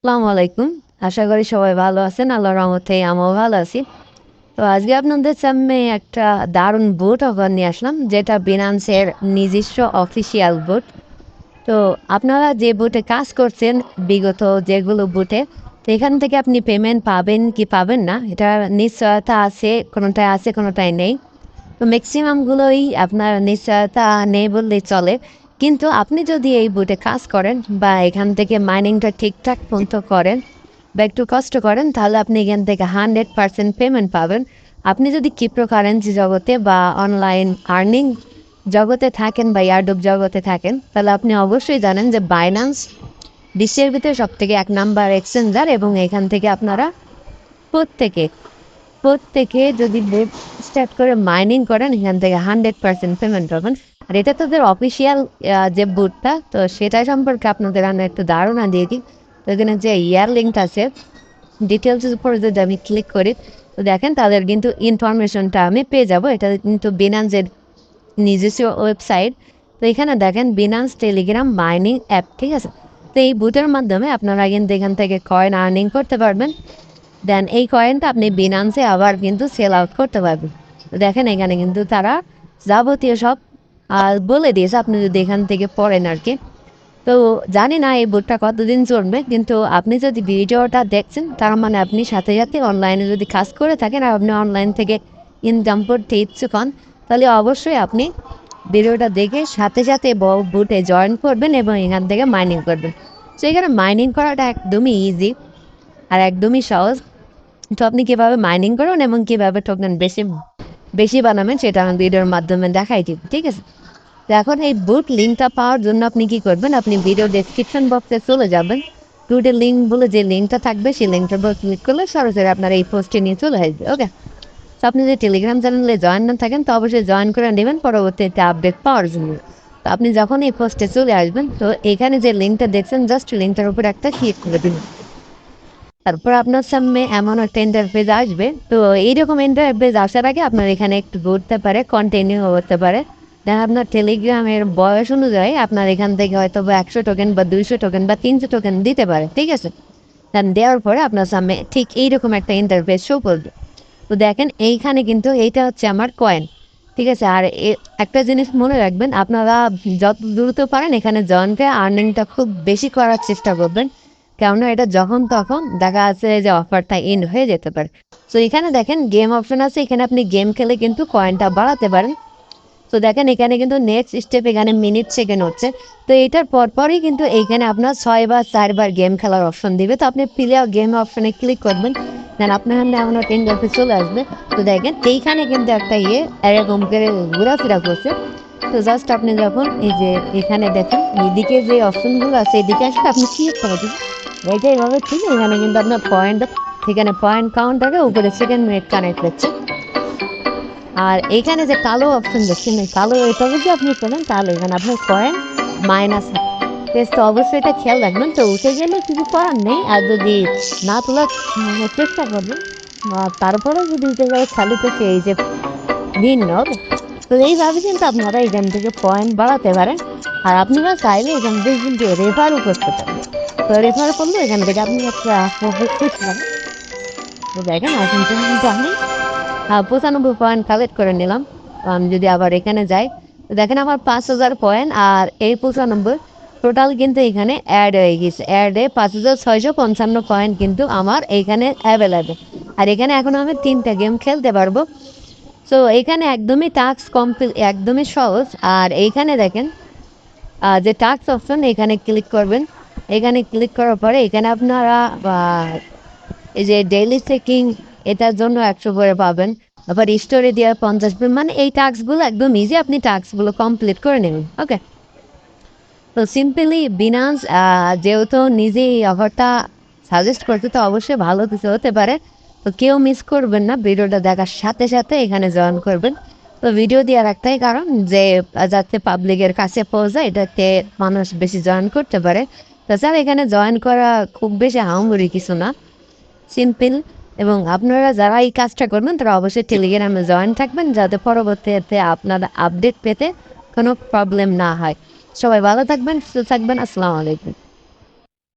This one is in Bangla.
আসসালামু আলাইকুম। আশা করি সবাই ভালো আছেন। আল্লাহর রহমতে আমিও ভালো আছি। তো আজকে আপনাদের সামনে একটা দারুণ বুট অফার নিয়ে আসলাম, যেটা বিনান্সের নিজস্ব অফিসিয়াল বুট। তো আপনারা যে বুটে কাজ করছেন, বিগত যেগুলো বুটে, তো এখান থেকে আপনি পেমেন্ট পাবেন কি পাবেন না, এটা নিশ্চয়তা আছে, কোনোটায় আছে কোনোটায় নেই। তো ম্যাক্সিমামগুলোই আপনার নিশ্চয়তা নেই বললেই চলে। কিন্তু আপনি যদি এই বুটে কাজ করেন বা এখান থেকে মাইনিংটা ঠিকঠাক মতো করেন বা একটু কষ্ট করেন, তাহলে আপনি এখান থেকে 100% পেমেন্ট পাবেন। আপনি যদি ক্রিপ্টোকারেন্সি জগতে বা অনলাইন আর্নিং জগতে থাকেন বা ইয়ারডপ জগতে থাকেন, তাহলে আপনি অবশ্যই জানেন যে বাইন্যান্স বিশ্বের ভিতরে সবথেকে এক নাম্বার এক্সচেঞ্জার, এবং এখান থেকে আপনারা প্রত্যেকে প্রত্যেকে যদি বুট স্টার্ট করে মাইনিং করেন, এখান থেকে 100% পেমেন্ট পাবেন। আর এটা তাদের অফিসিয়াল যে বুটটা, তো সেটা সম্পর্কে আপনাদের আমি একটু ধারণা দিয়ে দিই। তো এখানে যে ইয়ার লিঙ্কটা আছে, ডিটেলসের উপরে যদি আমি ক্লিক করি, তো দেখেন তাদের কিন্তু ইনফরমেশনটা আমি পেয়ে যাব। এটা কিন্তু বিনান্সের নিজস্ব ওয়েবসাইট। তো এখানে দেখেন বিনান্স টেলিগ্রাম মাইনিং অ্যাপ, ঠিক আছে। তো এই বুটের মাধ্যমে আপনারা কিন্তু এখান থেকে কয়েন আর্নিং করতে পারবেন। দেন এই কয়েনটা আপনি বিনান্সে আবার কিন্তু সেল আউট করতে পারবেন। তো দেখেন এখানে কিন্তু তারা যাবতীয় সব বলে দিয়েছে, আপনি যদি এখান থেকে পড়েন আর কি। তো জানি না এই বুটটা কতদিন চলবে, কিন্তু আপনি যদি ভিডিওটা দেখছেন, তার মানে আপনি সাথে সাথে অনলাইনে যদি কাজ করে থাকেন আর আপনি অনলাইন থেকে ইনকাম করতে ইচ্ছুক হন, তাহলে অবশ্যই আপনি ভিডিওটা দেখে সাথে সাথে বুটে জয়েন করবেন এবং এখান থেকে মাইনিং করবেন। তো এখানে মাইনিং করাটা একদমই ইজি আর একদমই সহজ। তো আপনি কীভাবে মাইনিং করুন এবং কীভাবে টোকেন বেশি বেশি বানাবেন, সেটা আমি ভিডিওর মাধ্যমে দেখাই দিব, ঠিক আছে। তো এখন এই বুট লিঙ্কটা পাওয়ার জন্য আপনি কি করবেন, আপনি ভিডিও ডেসক্রিপশন বক্সে চলে যাবেন। টুডে লিঙ্ক বলে যে লিঙ্কটা থাকবে, সেই লিঙ্কটার উপর ক্লিক করলে সরাসরি আপনার এই পোস্টে নিয়ে চলে আসবে। ওকে। তো আপনি যদি টেলিগ্রাম চ্যানেলে জয়েন না থাকেন, তো অবশ্যই জয়েন করে নেবেন পরবর্তীতে আপডেট পাওয়ার জন্য। তো আপনি যখন এই পোস্টে চলে আসবেন, তো এখানে যে লিঙ্কটা দেখছেন, জাস্ট লিঙ্কটার উপর একটা ক্লিক করে দিন। তারপর আপনার সামনে এমন একটা ইন্টারফেস আসবে। তো এইরকম ইন্টারফেস আসার আগে আপনার এখানে একটু ঘুরতে পারে, কন্টিনিউ হতে পারে। দেন আপনার টেলিগ্রামের বয়স অনুযায়ী আপনার এখান থেকে হয়তো বা 100 টোকেন বা 200 টোকেন বা 300 টোকেন দিতে পারে, ঠিক আছে। দেন দেওয়ার পরে আপনার সামনে ঠিক এইরকম একটা ইন্টারফেস শো করবে। তো দেখেন এইখানে কিন্তু এইটা হচ্ছে আমার কয়েন, ঠিক আছে। আর একটা জিনিস মনে রাখবেন, আপনারা যত দ্রুত পারেন এখানে জয়েনকে আর্নিংটা খুব বেশি করার চেষ্টা করবেন, কেননা এটা যখন তখন দেখা যাচ্ছে যে অফারটা এন্ড হয়ে যেতে পারে। তো এখানে দেখেন গেম অপশন আছে, এখানে আপনি গেম খেলে কিন্তু কয়েনটা বাড়াতে পারেন। তো দেখেন এখানে কিন্তু নেক্সট স্টেপ এখানে মিনিট সেকেন্ড হচ্ছে। তো এটার পরপরই কিন্তু এইখানে আপনার 6 বা 4 বার গেম খেলার অপশন দিবে। তো আপনি প্লেয়ার গেম অপশনে ক্লিক করবেন, দেন আপনার সামনে এমন একটা ইন্টারফেস চলে আসবে। তো দেখেন এইখানে কিন্তু একটা এরকম করে ঘোরাফেরা করছে। তো জাস্ট আপনি যখন এই যে এখানে দেখেন এইদিকে যে অপশনগুলো আছে, এদিকে আসলে আপনি ক্লিক করে দেবেন। এটা এইভাবে ঠিক এখানে কিন্তু আপনার পয়েন্ট, এখানে পয়েন্ট কাউন্টারে উপরে সেকেন্ড মিনিট কানেক্ট হচ্ছে। আর এইখানে যে কালো অপশন দেখছেন, এই কালো এটা যদি আপনি তোলেন, তাহলে এখানে আপনার কয়েন মাইনাস হয়। তো অবশ্যই এটা খেয়াল রাখবেন। তো উঠে গেলে কিছু করার নেই, আর যদি না তোলার চেষ্টা করবেন, তারপরে যদি উঠে গেলে খালি তো সেই যে ভিন্ন হবে। তো এইভাবে কিন্তু আপনারা এখান থেকে পয়েন্ট বাড়াতে পারেন। আর আপনারা চাইলে এখান থেকে কিন্তু রেফারও করতে পারেন। তো রেফার করলে এখান থেকে আপনি একটা প্রফিট করতে পারেন। তো দেখেন এখন কিন্তু আমি 95 পয়েন্ট কালেক্ট করে নিলাম। তো আমি যদি আবার এখানে যাই, তো দেখেন আমার 5,000 পয়েন্ট আর এই 95 টোটাল কিন্তু এখানে অ্যাড হয়ে গেছে। অ্যাডে 5,655 পয়েন্ট কিন্তু আমার এইখানে অ্যাভেলেবেল। আর এখানে এখন আমি 3টা গেম খেলতে পারবো। সো এখানে একদমই টাস্ক কমপ্লিট, একদমই সহজ। আর এইখানে দেখেন যে টাস্ক অপশন, এখানে ক্লিক করবেন। এখানে ক্লিক করার পরে এখানে আপনারা এই যে ডেইলি চেকিং, এটার জন্য 100 করে পাবেন। আবার স্টোরে দেওয়া 50, মানে এই টাস্কগুলো একদম ইজি, আপনি টাস্কগুলো কমপ্লিট করে নেবেন। ওকে। তো সিম্পলি বিনান্স যেহেতু নিজেই এই অফারটা সাজেস্ট করতে, তো অবশ্যই ভালো কিছু হতে পারে। তো কেউ মিস করবেন না, ভিডিওটা দেখার সাথে সাথে এখানে জয়েন করবেন। তো ভিডিও দেওয়ার একটাই কারণ যে যাতে পাবলিকের কাছে পৌঁছায়, এটাতে মানুষ বেশি জয়েন করতে পারে। তাছাড়া এখানে জয়েন করা খুব বেশি হামুরি কিছু না, সিম্পল। এবং আপনারা যারা এই কাজটা করবেন, তারা অবশ্যই টেলিগ্রামে জয়েন থাকবেন, যাতে পরবর্তীতে আপনারা আপডেট পেতে কোনো প্রবলেম না হয়। সবাই ভালো থাকবেন, সুস্থ থাকবেন। আসসালামু আলাইকুম।